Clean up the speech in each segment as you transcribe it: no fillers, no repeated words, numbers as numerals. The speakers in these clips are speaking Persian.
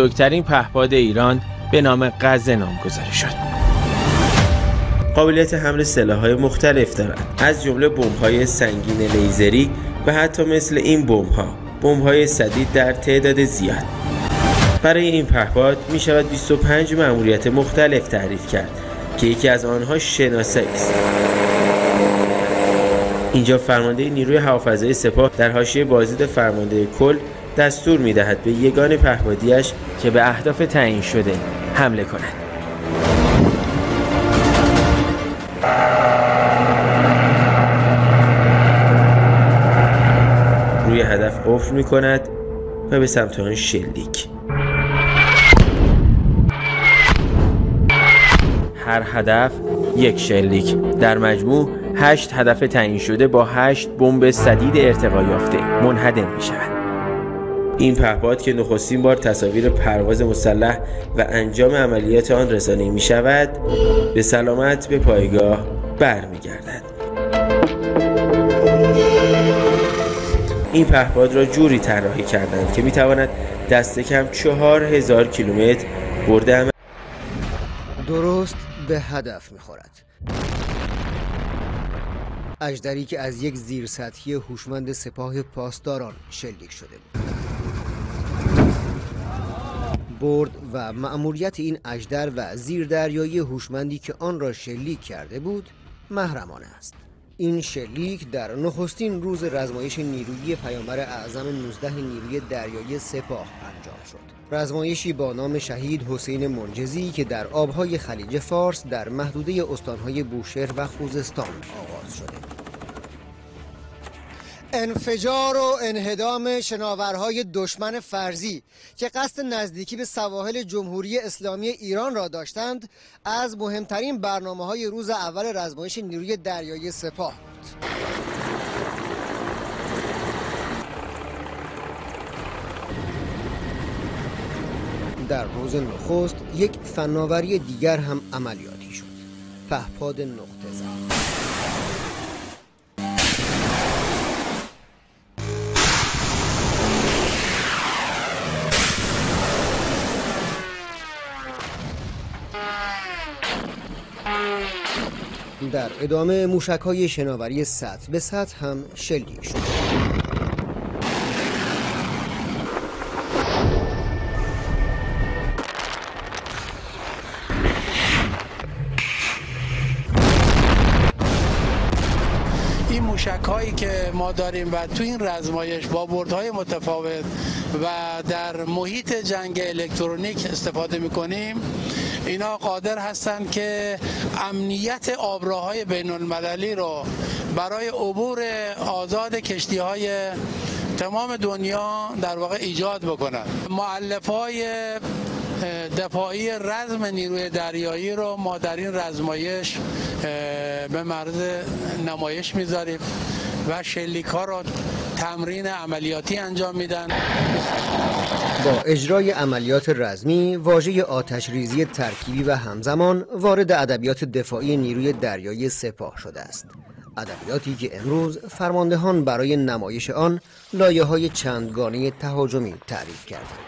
بزرگترین پهپاد ایران به نام غزه نامگذاری شد. قابلیت حمل سلاح‌های مختلف دارد، از جمله بمب‌های سنگین لیزری و حتی مثل این بمب‌های سدید در تعداد زیاد. برای این پهپاد می شود 25 مأموریت مختلف تعریف کرد که یکی از آنها شناسایی است. اینجا فرمانده نیروی هوافضایی سپاه در حاشیه بازدید فرمانده کل دستور می دهد به یگان پهپادیش که به اهداف تعیین شده حمله کند. روی هدف افت می کند و به سمت آن شلیک. هر هدف یک شلیک. در مجموع 8 هدف تعیین شده با 8 بمب سدید ارتقا یافته منهدم می شود. این پهپاد که نخستین بار تصاویر پرواز مسلح و انجام عملیات آن رسانه‌ای می شود، به سلامت به پایگاه برمیگردد. این پهپاد را جوری طراحی کردند که می تواند دست کم 4000 کیلومتر برده درست به هدف می‌خورد. اژدری که از یک زیرسطحی هوشمند سپاه پاسداران شلیک شده بود. برد و مأموریت این اژدر و زیردریایی هوشمندی که آن را شلیک کرده بود محرمانه است. این شلیک در نخستین روز رزمایش نیرویی پیامبر اعظم 19 نیروی دریایی سپاه انجام شد. رزمایشی با نام شهید حسین منجزی که در آبهای خلیج فارس در محدوده استانهای بوشهر و خوزستان آغاز شده. انفجار و انهدام شناورهای دشمن فرضی که قصد نزدیکی به سواحل جمهوری اسلامی ایران را داشتند از مهمترین برنامه‌های روز اول رزمایش نیروی دریایی سپاه بود. در روز نخست یک فناوری دیگر هم عملیاتی شد. پهپاد نقطه زد. در ادامه موشک‌های شناوری سطح به سطح هم شلیک شد. موشک‌هایی که ما داریم و تو این رزمایش با بردهای متفاوت و در محیط جنگ الکترونیک استفاده می‌کنیم، اینا قادر هستند که امنیت آبراهای بین المللی رو برای عبور آزاد کشتی‌های تمام دنیا در واقع ایجاد بکنند. مؤلفه‌های دفاعی رزم نیروی دریایی رو ما در این رزمایش به معرض نمایش میذاریم و شلیک‌ها رو تمرین عملیاتی انجام میدن. با اجرای عملیات رزمی، واژه آتش‌ریزی ترکیبی و همزمان وارد ادبیات دفاعی نیروی دریایی سپاه شده است. ادبیاتی که امروز فرماندهان برای نمایش آن لایه‌های چندگانه تهاجمی تعریف کردند.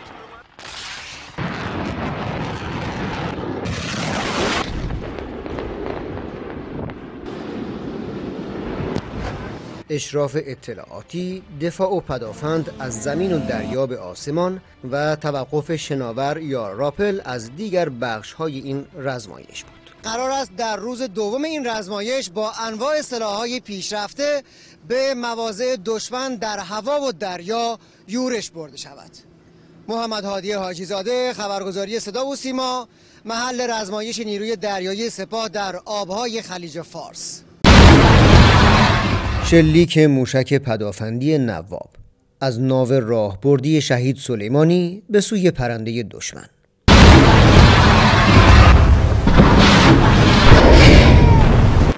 اشراف اطلاعاتی، دفاع و پدافند از زمین و دریا به آسمان و توقف شناور یا راپل از دیگر بخش‌های این رزمایش بود. قرار است در روز دوم این رزمایش با انواع سلاح‌های پیشرفته به مواضع دشمن در هوا و دریا یورش برده شود. محمد هادی حاجی زاده، خبرگزاری صدا و سیما، محل رزمایش نیروی دریایی سپاه در آبهای خلیج فارس. شلیک موشک پدافندی نواب از ناو راهبردی شهید سلیمانی به سوی پرنده دشمن.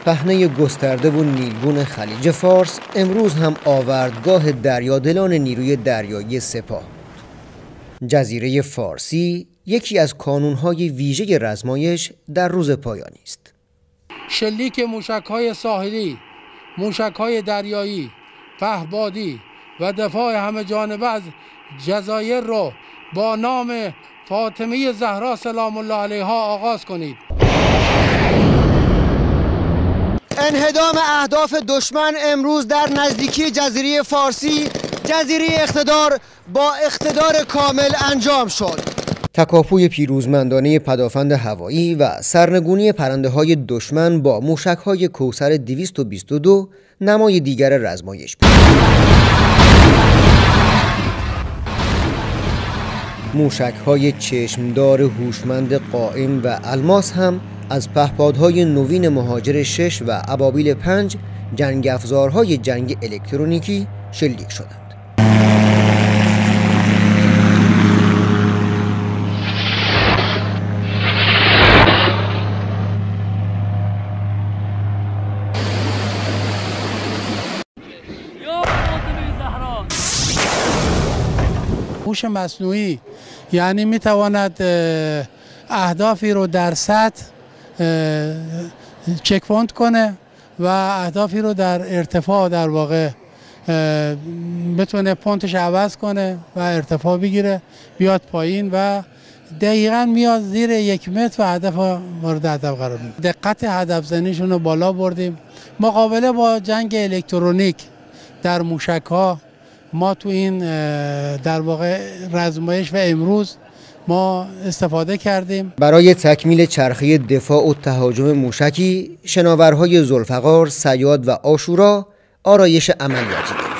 پهنه گسترده و نیلگون خلیج فارس امروز هم آوردگاه دریادلان نیروی دریایی سپاه بود. جزیره فارسی یکی از کانونهای ویژه رزمایش در روز پایانی است. شلیک موشک‌های ساحلی، موشک‌های دریایی، پهپادی و دفاع همه جانبه از جزایر رو با نام فاطمه زهرا سلام الله علیها آغاز کنید. انهدام اهداف دشمن امروز در نزدیکی جزیره فارسی، جزیره اقتدار، با اقتدار کامل انجام شد. تکاپوی پیروزمندانه پدافند هوایی و سرنگونی پرنده‌های دشمن با موشک‌های کوثر 222 نمای دیگر رزمایش بود. موشک‌های چشمدار هوشمند قائم و الماس هم از پهپادهای نوین مهاجر 6 و ابابیل 5 جنگ افزارهای جنگ الکترونیکی شلیک شدند. هوش مصنوعی یعنی میتواند اهدافی رو در سطح چک پوینت کنه و اهدافی رو در ارتفاع در واقع بتونه پونتش عوض کنه و ارتفاع بگیره بیاد پایین و دقیقاً میاد زیر 1 متر و هدف مورد هدف قرار میده. دقت هدف زنیشون رو بالا بردیم. مقابله با جنگ الکترونیک در موشک‌ها ما تو این در واقع رزمایش و امروز ما استفاده کردیم. برای تکمیل چرخه دفاع و تهاجم موشکی، شناورهای ذوالفقار، صیاد و عاشورا آرایش عملیاتی گرفتند.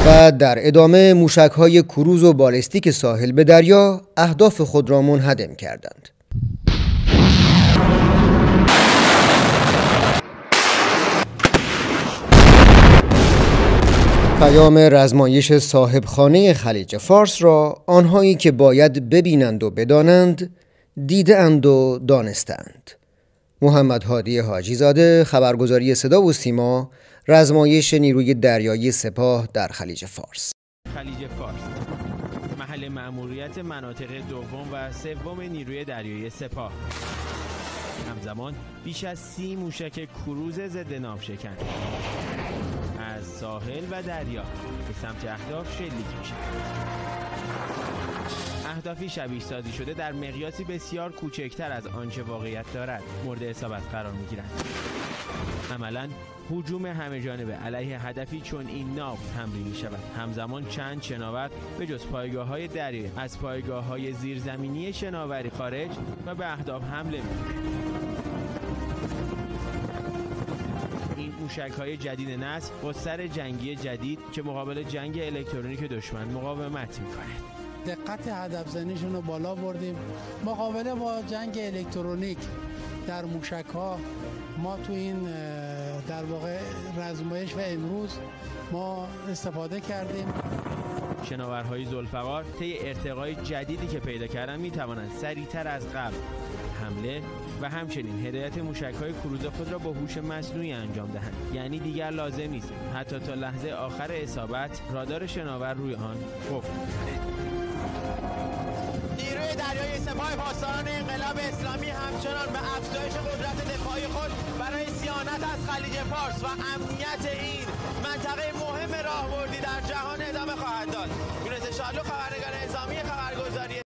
و در ادامه موشک‌های کروز و بالستیک ساحل به دریا اهداف خود را منهدم کردند. پیام رزمایش صاحبخانه خلیج فارس را آنهایی که باید ببینند و بدانند دیده‌اند و دانستند. محمد هادی حاجی زاده، خبرگزاری صدا و سیما، رزمایش نیروی دریایی سپاه در خلیج فارس. خلیج فارس محل مأموریت مناطق دوم و سوم نیروی دریایی سپاه. همزمان بیش از 30 موشک کروز ضد ناوشکن از ساحل و دریا به سمت اهداف شلیک میشه. اهدافی شبیه سازی شده در مقیاسی بسیار کوچکتر از آنچه واقعیت دارد مورد اصابت قرار میگیرند. عملاً هجوم همه‌جانبه علیه هدفی چون این ناو تمرین می شود. همزمان چند شناور به جز پایگاه‌های دریایی از پایگاه‌های زیرزمینی شناوری خارج و به اهداف حمله می‌کنند. این موشک‌های جدید نسل گستر جنگی جدید که مقابل جنگ الکترونیک دشمن مقاومت می‌کند. دقت هدف زنیشون رو بالا بردیم. مقابله با جنگ الکترونیک در موشک‌ها ما تو این در واقع رزمایش و امروز ما استفاده کردیم. شناورهای ذوالفقار طی ارتقای جدیدی که پیدا کردن می توانند سریعتر از قبل حمله و همچنین هدایت موشک‌های کروز خود را با هوش مصنوعی انجام دهند. یعنی دیگر لازم نیست حتی تا لحظه آخر اصابت رادار شناور روی آن قفل کنند. نیروی دریایی سپاه پاسداران انقلاب اسلامی همچنان به افزایش قدرت دفاعی خود برای صیانت از خلیج فارس و امنیت این منطقه مهم راهبردی در جهان ادامه خواهد داد. یونس شالو، خبرنگار